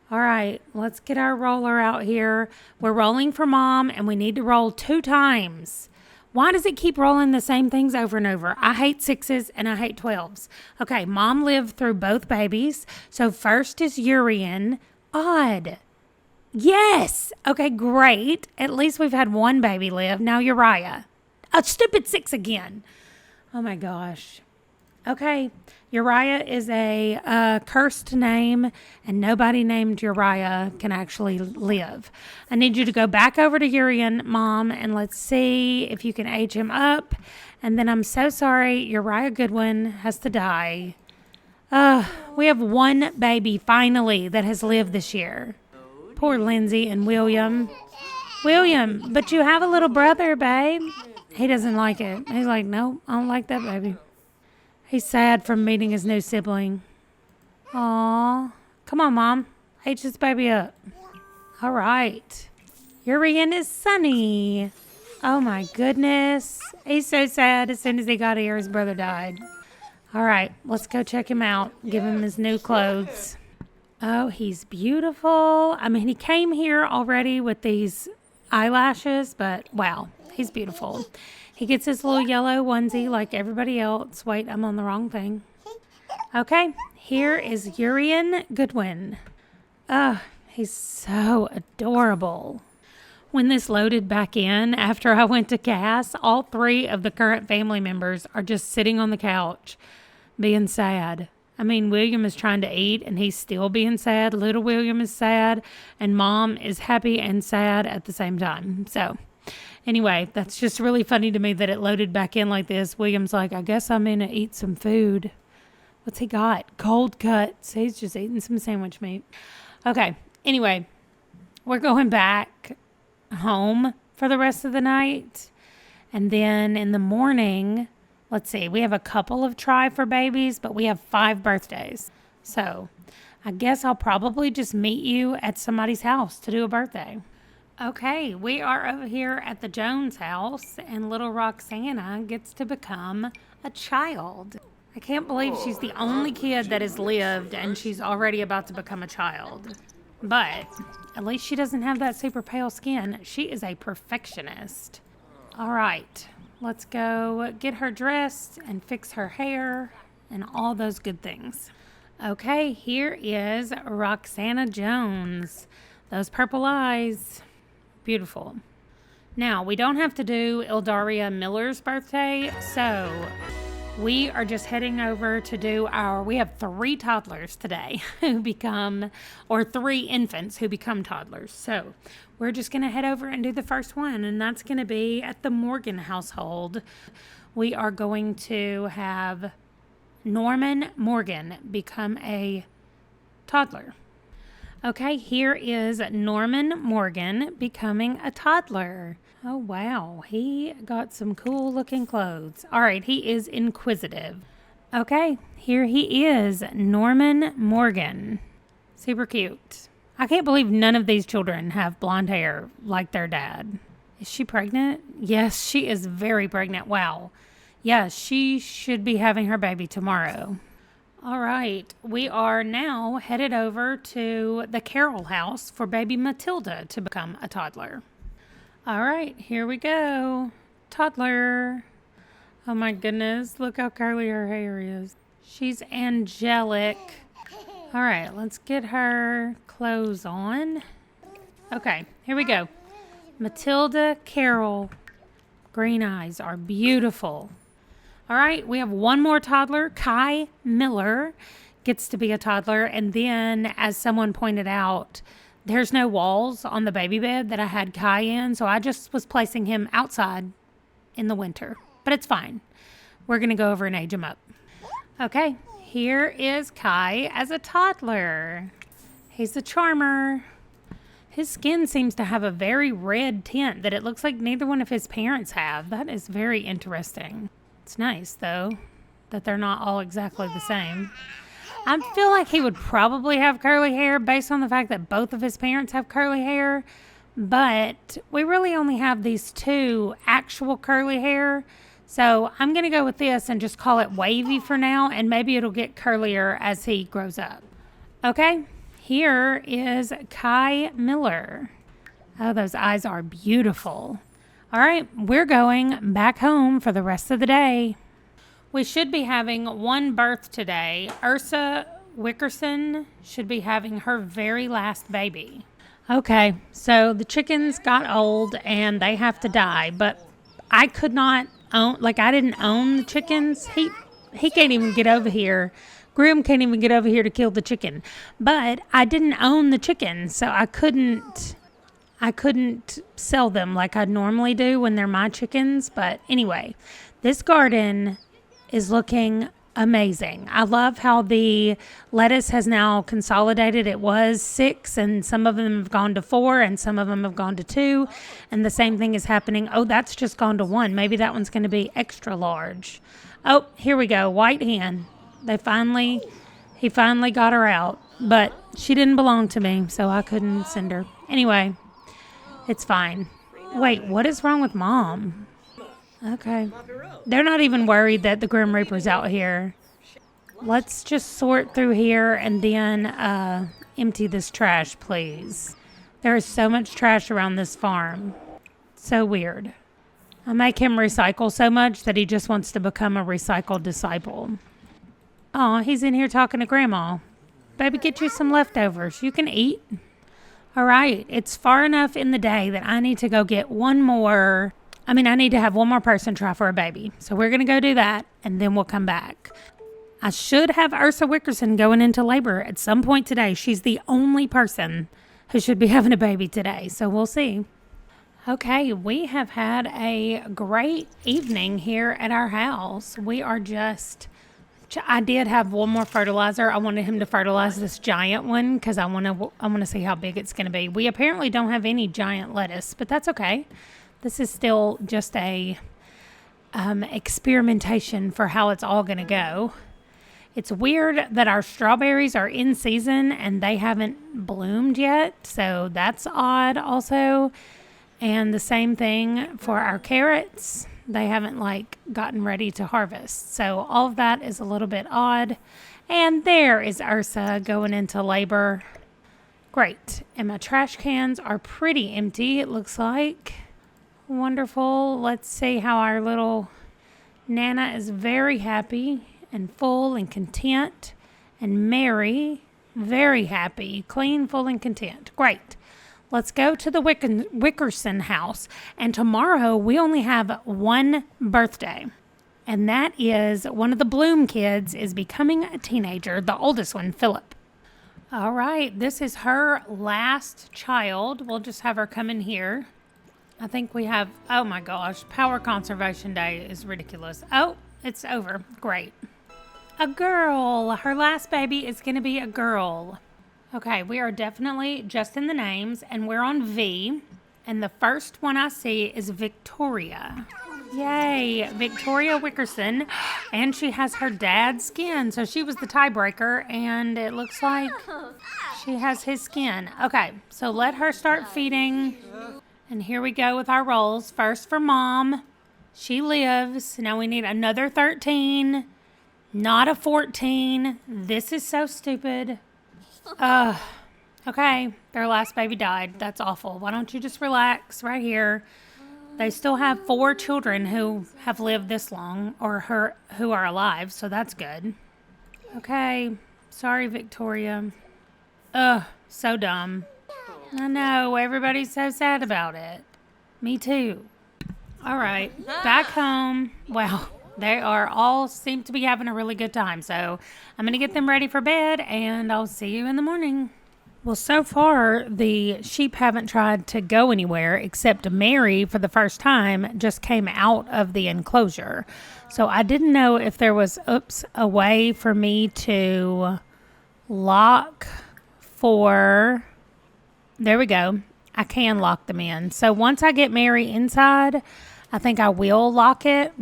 All right, let's get our roller out here. We're rolling for Mom, and we need to roll 2 times. Why does it keep rolling the same things over and over? I hate 6s and I hate 12s. Okay, Mom lived through both babies. So first is Urian. Odd. Yes. Okay, great. At least we've had one baby live. Now Uriah. A stupid 6 again. Oh my gosh. Okay, Uriah is a cursed name, and nobody named Uriah can actually live. I need you to go back over to Urian, Mom, and let's see if you can age him up. And then I'm so sorry, Uriah Goodwin has to die. We have one baby, finally, that has lived this year. Poor Lindsay and William. William, but you have a little brother, babe. He doesn't like it. He's like, nope, I don't like that baby. He's sad from meeting his new sibling. Aw. Come on, Mom. Age this baby up. All right. Urian is Sunny. Oh, my goodness. He's so sad. As soon as he got here, his brother died. All right. Let's go check him out. Give him his new clothes. Oh, he's beautiful. I mean, he came here already with these eyelashes, but wow, he's beautiful. He gets his little yellow onesie like everybody else. Wait, I'm on the wrong thing. Okay, here is Urian Goodwin. He's so adorable. When this loaded back in after I went to Cass, all three of the current family members are just sitting on the couch being sad. I mean, William is trying to eat and he's still being sad. Little William is sad and Mom is happy and sad at the same time. So anyway, that's just really funny to me that it loaded back in like this. William's like, I guess I'm going to eat some food. What's he got? Cold cuts. He's just eating some sandwich meat. Okay. Anyway, we're going back home for the rest of the night. And then in the morning, let's see, we have a couple of try for babies, but we have 5 birthdays. So I guess I'll probably just meet you at somebody's house to do a birthday. Okay, we are over here at the Jones house, and little Roxana gets to become a child. I can't believe she's the only kid that has lived, and she's already about to become a child. But at least she doesn't have that super pale skin. She is a perfectionist. All right, let's go get her dressed and fix her hair and all those good things. Okay, here is Roxana Jones. Those purple eyes. Beautiful. Now, we don't have to do Ildaria Miller's birthday, so we are just heading over to do we have 3 toddlers today who become, or 3 infants who become toddlers. So we're just going to head over and do the first one, and that's going to be at the Morgan household. We are going to have Norman Morgan become a toddler. Okay, here is Norman Morgan becoming a toddler. Oh, wow. He got some cool looking clothes. All right, he is inquisitive. Okay, here he is, Norman Morgan. Super cute. I can't believe none of these children have blonde hair like their dad. Is she pregnant? Yes, she is very pregnant. Wow. Yeah, she should be having her baby tomorrow. All right, we are now headed over to the Carroll house for baby Matilda to become a toddler. All right, here we go. Toddler. Oh my goodness, look how curly her hair is. She's angelic. All right, let's get her clothes on. Okay, here we go. Matilda Carroll. Green eyes are beautiful. All right, we have one more toddler. Kai Miller gets to be a toddler. And then, as someone pointed out, there's no walls on the baby bed that I had Kai in. So I just was placing him outside in the winter. But it's fine. We're going to go over and age him up. Okay, here is Kai as a toddler. He's a charmer. His skin seems to have a very red tint that it looks like neither one of his parents have. That is very interesting. It's nice, though, that they're not all exactly the same. I feel like he would probably have curly hair based on the fact that both of his parents have curly hair. But we really only have these 2 actual curly hair. So I'm going to go with this and just call it wavy for now. And maybe it'll get curlier as he grows up. Okay, here is Kai Miller. Oh, those eyes are beautiful. All right, we're going back home for the rest of the day. We should be having one birth today. Ursa Wickerson should be having her very last baby. Okay, so the chickens got old and they have to die, but I could not I didn't own the chickens. He can't even get over here. Grim can't even get over here to kill the chicken. But I didn't own the chickens, so I couldn't sell them like I normally do when they're my chickens. But anyway, this garden is looking amazing. I love how the lettuce has now consolidated. It was 6 and some of them have gone to 4 and some of them have gone to 2. And the same thing is happening. Oh, that's just gone to 1. Maybe that one's going to be extra large. Oh, here we go. White hen. He finally got her out, but she didn't belong to me, so I couldn't send her. Anyway, it's fine. Wait, what is wrong with Mom? Okay. They're not even worried that the Grim Reaper's out here. Let's just sort through here and then empty this trash, please? There is so much trash around this farm. So weird. I make him recycle so much that he just wants to become a recycled disciple. Oh, he's in here talking to Grandma. Baby, get you some leftovers. You can eat. All right, it's far enough in the day that I need to go get I need to have one more person try for a baby. So we're going to go do that, and then we'll come back. I should have Ursa Wickerson going into labor at some point today. She's the only person who should be having a baby today, so we'll see. Okay, we have had a great evening here at our house. I did have one more fertilizer. I wanted him to fertilize this giant one because I want to see how big it's going to be. We apparently don't have any giant lettuce, but that's okay. This is still just a experimentation for how it's all going to go. It's weird that our strawberries are in season and they haven't bloomed yet, so that's odd also. And the same thing for our carrots. They haven't gotten ready to harvest. So all of that is a little bit odd. And there is Ursa going into labor. Great. And my trash cans are pretty empty, it looks like. Wonderful. Let's see how our little Nana is very happy and full and content. And Mary, very happy, clean, full, and content. Great. Let's go to the Wickerson house. And tomorrow we only have one birthday. And that is one of the Bloom kids is becoming a teenager, the oldest one, Philip. All right, this is her last child. We'll just have her come in here. I think we have, oh my gosh, Power Conservation Day is ridiculous. Oh, it's over. Great. A girl. Her last baby is going to be a girl. Okay, we are definitely just in the names, and we're on V. And the first one I see is Victoria. Yay, Victoria Wickerson. And she has her dad's skin. So she was the tiebreaker, and it looks like she has his skin. Okay, so let her start feeding. And here we go with our rolls. First for Mom. She lives. Now we need another 13. Not a 14. This is so stupid. Okay, their last baby died. That's awful. Why don't you just relax right here? They still have 4 children who have lived this long or who are alive, so that's good. Okay, sorry, Victoria. So dumb. I know, everybody's so sad about it. Me too. All right, back home. Wow. They are all seem to be having a really good time. So I'm going to get them ready for bed, and I'll see you in the morning. Well, so far, the sheep haven't tried to go anywhere, except Mary, for the first time, just came out of the enclosure. So I didn't know if there was, a way for me to lock for... There we go. I can lock them in. So once I get Mary inside, I think I will lock it,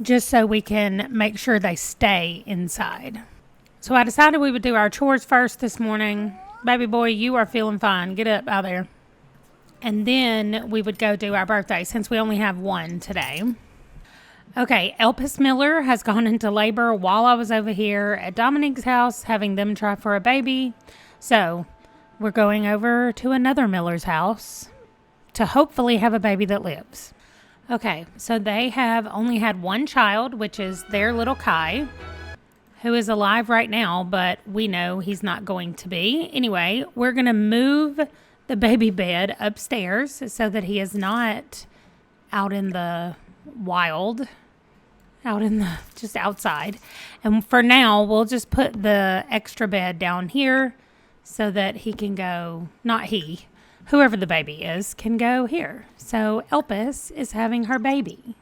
just so we can make sure they stay inside. So I decided we would do our chores first this morning. Baby boy, you are feeling fine. Get up out there. And then we would go do our birthday since we only have one today. Okay, Elpis Miller has gone into labor while I was over here at Dominique's house having them try for a baby. So we're going over to another Miller's house to hopefully have a baby that lives. Okay, so they have only had one child, which is their little Kai, who is alive right now, but we know he's not going to be. Anyway, we're going to move the baby bed upstairs so that he is not out in the wild, just outside. And for now, we'll just put the extra bed down here so that he can go, not he, whoever the baby is, can go here. So Elpis is having her baby.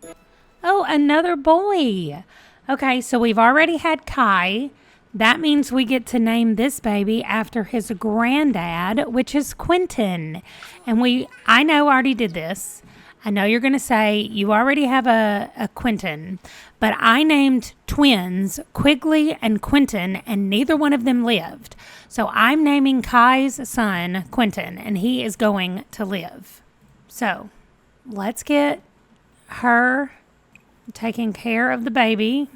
Oh, another boy. Okay, so we've already had Kai. That means we get to name this baby after his granddad, which is Quentin. And I know I already did this. I know you're going to say you already have a Quentin, but I named twins Quigley and Quentin, and neither one of them lived. So I'm naming Kai's son Quentin, and he is going to live. So let's get her taking care of the baby,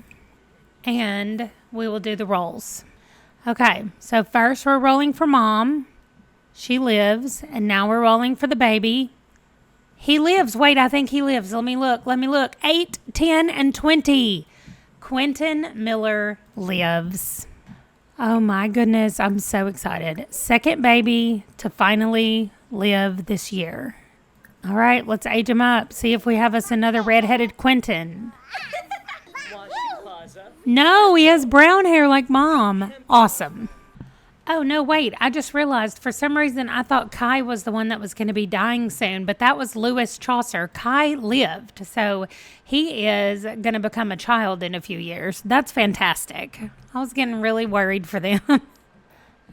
and we will do the rolls. Okay, so first we're rolling for mom. She lives, and now we're rolling for the baby. He lives. Wait, I think he lives. Let me look. 8, 10, and 20. Quentin Miller lives. Oh my goodness, I'm so excited. Second baby to finally live this year. All right, let's age him up. See if we have us another redheaded Quentin. No, he has brown hair like mom. Awesome. Oh, no, wait. I just realized for some reason I thought Kai was the one that was going to be dying soon, but that was Lewis Chaucer. Kai lived, so he is going to become a child in a few years. That's fantastic. I was getting really worried for them.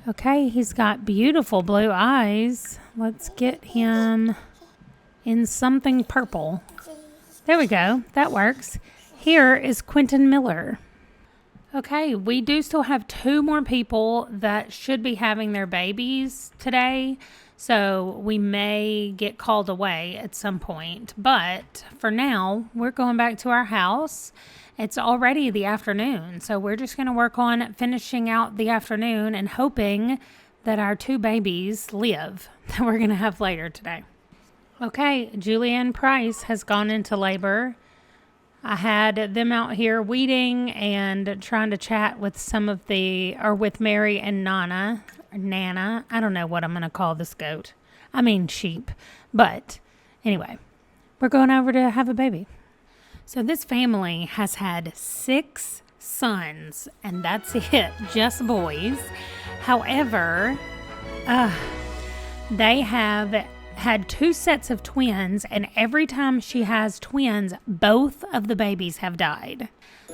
Okay, he's got beautiful blue eyes. Let's get him in something purple. There we go. That works. Here is Quentin Miller. Okay, we do still have 2 more people that should be having their babies today, so we may get called away at some point. But for now, we're going back to our house. It's already the afternoon, so we're just going to work on finishing out the afternoon and hoping that our 2 babies live that we're going to have later today. Okay, Julianne Price has gone into labor. I had them out here weeding and trying to chat with with Mary and Nana. I don't know what I'm going to call this goat. I mean sheep. But anyway, we're going over to have a baby. So this family has had 6 sons, and that's it, just boys. However, they have had 2 sets of twins, and every time she has twins, both of the babies have died.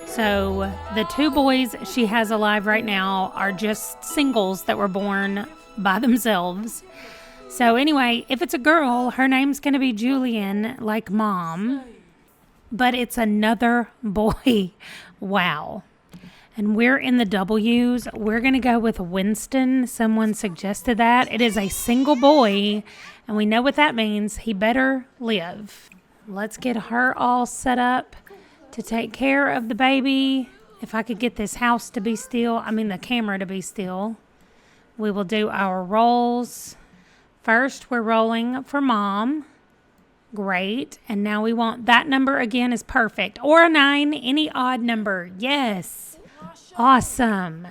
So the 2 boys she has alive right now are just singles that were born by themselves. So anyway, if it's a girl, her name's going to be Julian, like mom, but it's another boy. Wow. And we're in the W's. We're going to go with Winston. Someone suggested that. It is a single boy, and we know what that means. He better live. Let's get her all set up to take care of the baby. If I could get this house to be still, the camera to be still. We will do our rolls. First, we're rolling for mom. Great. And now we want that number again is perfect. Or a 9, any odd number. Yes. Awesome.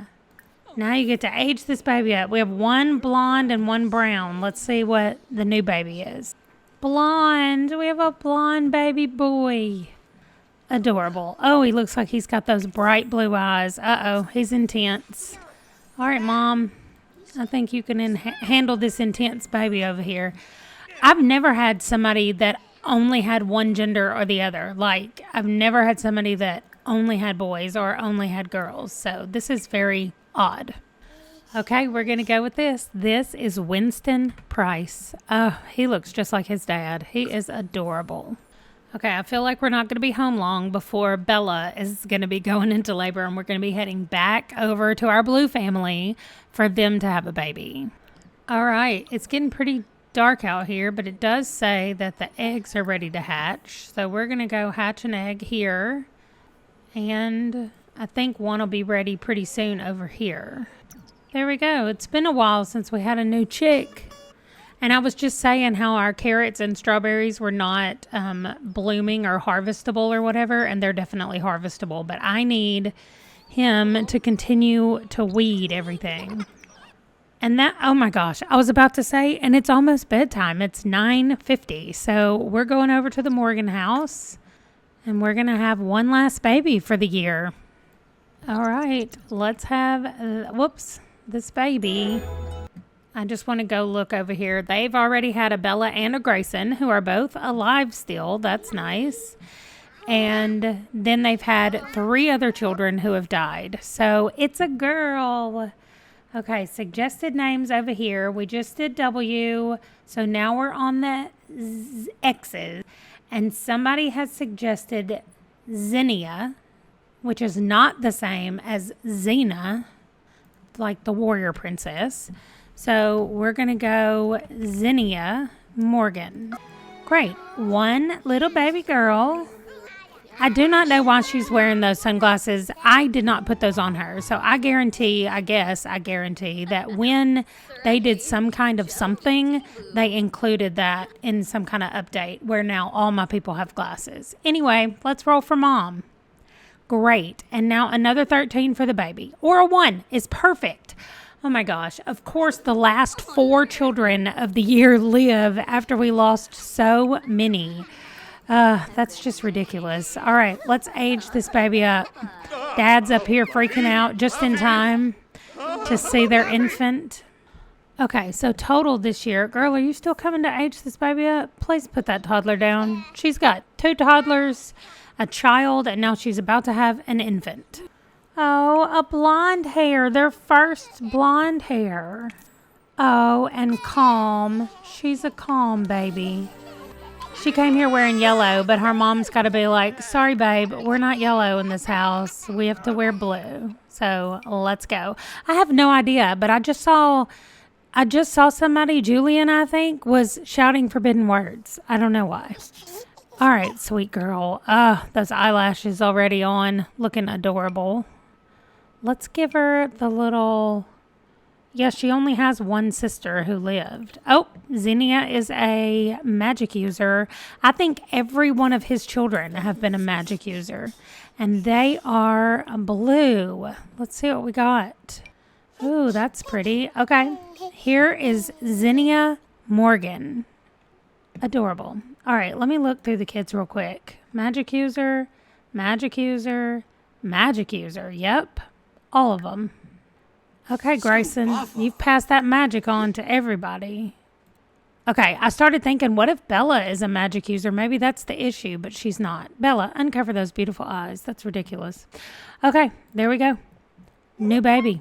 Now you get to age this baby up. We have 1 blonde and 1 brown. Let's see what the new baby is. Blonde. We have a blonde baby boy. Adorable. Oh, he looks like he's got those bright blue eyes. Uh-oh, he's intense. All right, Mom. I think you can handle this intense baby over here. I've never had somebody that only had one gender or the other. Like, I've never had somebody that only had boys or only had girls. So this is very odd. Okay, we're going to go with this. This is Winston Price. Oh, he looks just like his dad. He is adorable. Okay, I feel like we're not going to be home long before Bella is going to be going into labor, and we're going to be heading back over to our blue family for them to have a baby. All right, it's getting pretty dark out here, but it does say that the eggs are ready to hatch. So we're going to go hatch an egg here. And I think one will be ready pretty soon over here. There we go. It's been a while since we had a new chick. And I was just saying how our carrots and strawberries were not blooming or harvestable or whatever. And they're definitely harvestable. But I need him to continue to weed everything. And that, oh my gosh, I was about to say, and it's almost bedtime. It's 9:50. So we're going over to the Morgan house. And we're going to have one last baby for the year. All right, let's have, this baby. I just want to go look over here. They've already had a Bella and a Grayson, who are both alive still. That's nice. And then they've had 3 other children who have died. So it's a girl. Okay, suggested names over here. We just did W. So now we're on the X's. And somebody has suggested Zinnia, which is not the same as Xena, like the warrior princess. So we're going to go Zinnia Morgan. Great. 1 little baby girl. I do not know why she's wearing those sunglasses. I did not put those on her. So I guarantee that when they did some kind of something, they included that in some kind of update where now all my people have glasses. Anyway, let's roll for mom. Great. And now another 13 for the baby. Or a 1 is perfect. Oh my gosh. Of course, the last 4 children of the year live after we lost so many. That's just ridiculous. All right, let's age this baby up. Dad's up here freaking out just in time to see their infant. Okay, so total this year. Girl, are you still coming to age this baby up? Please put that toddler down. She's got 2 toddlers, a child, and now she's about to have an infant. Oh, a blonde hair. Their first blonde hair. Oh, and calm. She's a calm baby. She came here wearing yellow, but her mom's got to be like, sorry, babe, we're not yellow in this house. We have to wear blue. So let's go. I have no idea, but I just saw somebody, Julian, I think, was shouting forbidden words. I don't know why. All right, sweet girl. Those eyelashes already on, looking adorable. Let's give her the little... Yeah, she only has 1 sister who lived. Oh, Xenia is a magic user. I think every one of his children have been a magic user. And they are blue. Let's see what we got. Ooh, that's pretty. Okay, here is Xenia Morgan. Adorable. All right, let me look through the kids real quick. Magic user, magic user, magic user. Yep, all of them. Okay, Grayson, you've passed that magic on to everybody. Okay, I started thinking, what if Bella is a magic user? Maybe that's the issue, but she's not. Bella, uncover those beautiful eyes. That's ridiculous. Okay, there we go. New baby.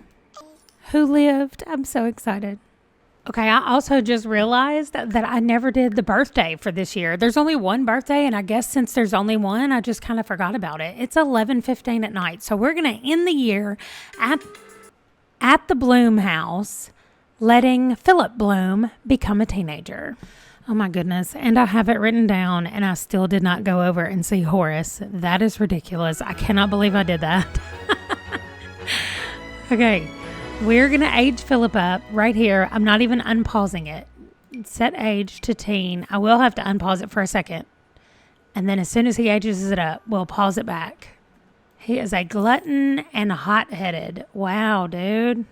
Who lived? I'm so excited. Okay, I also just realized that I never did the birthday for this year. There's only 1 birthday, and I guess since there's only 1, I just kind of forgot about it. It's 11:15 at night, so we're going to end the year at the Bloom house, letting Philip Bloom become a teenager. Oh my goodness. And I have it written down, and I still did not go over and see Horace. That is ridiculous. I cannot believe I did that. Okay, we're going to age Philip up right here. I'm not even unpausing it. Set age to teen. I will have to unpause it for a second. And then as soon as he ages it up, we'll pause it back. He is a glutton and hot-headed. Wow, dude.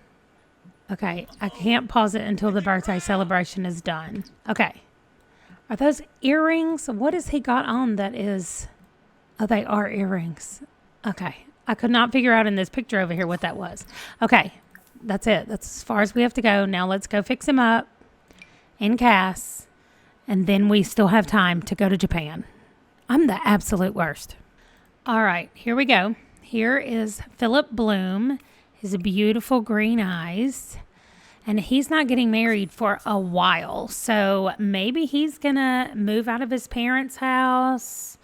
Okay, I can't pause it until the birthday celebration is done. Okay. Are those earrings? What has he got on that is... Oh, they are earrings. Okay. I could not figure out in this picture over here what that was. Okay, that's it. That's as far as we have to go. Now let's go fix him up in Cass, and then we still have time to go to Japan. I'm the absolute worst. All right, here we go. Here is Philip Bloom, his beautiful green eyes, and he's not getting married for a while, so maybe he's gonna move out of his parents' house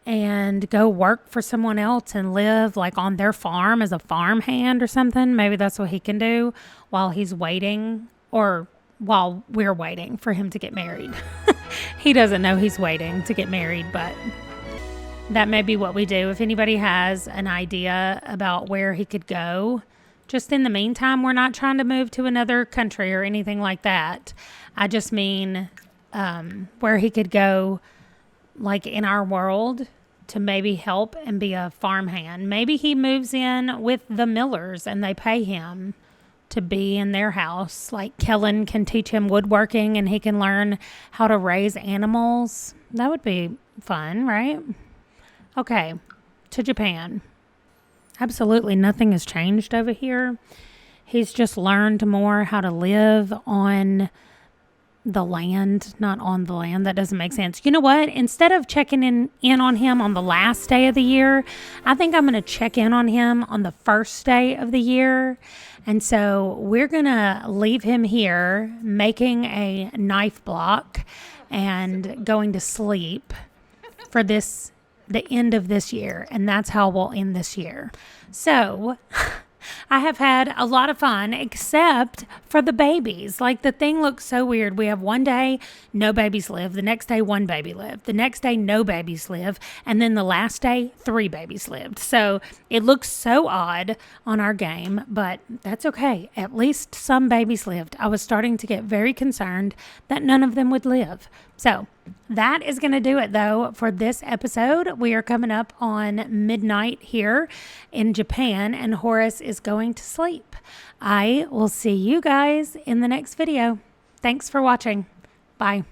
and go work for someone else and live like on their farm as a farmhand or something. Maybe that's what he can do while he's waiting, or while we're waiting for him to get married. He doesn't know he's waiting to get married, but that may be what we do. If anybody has an idea about where he could go, just in the meantime, we're not trying to move to another country or anything like that. I just mean where he could go, like in our world, to maybe help and be a farmhand. Maybe he moves in with the Millers and they pay him to be in their house. Like Kellen can teach him woodworking and he can learn how to raise animals. That would be fun, right? Okay, to Japan. Absolutely nothing has changed over here. He's just learned more how to live on the land, not on the land. That doesn't make sense. You know what? Instead of checking in on him on the last day of the year, I think I'm going to check in on him on the first day of the year. And so we're going to leave him here making a knife block and going to sleep for the end of this year. And that's how we'll end this year. So I have had a lot of fun, except for the babies. Like, the thing looks so weird. We have one day, no babies live. The next day, one baby lived. The next day, no babies live. And then the last day, 3 babies lived. So it looks so odd on our game, but that's okay. At least some babies lived. I was starting to get very concerned that none of them would live. So that is going to do it, though, for this episode. We are coming up on midnight here in Japan, and Horace is going to sleep. I will see you guys in the next video. Thanks for watching. Bye.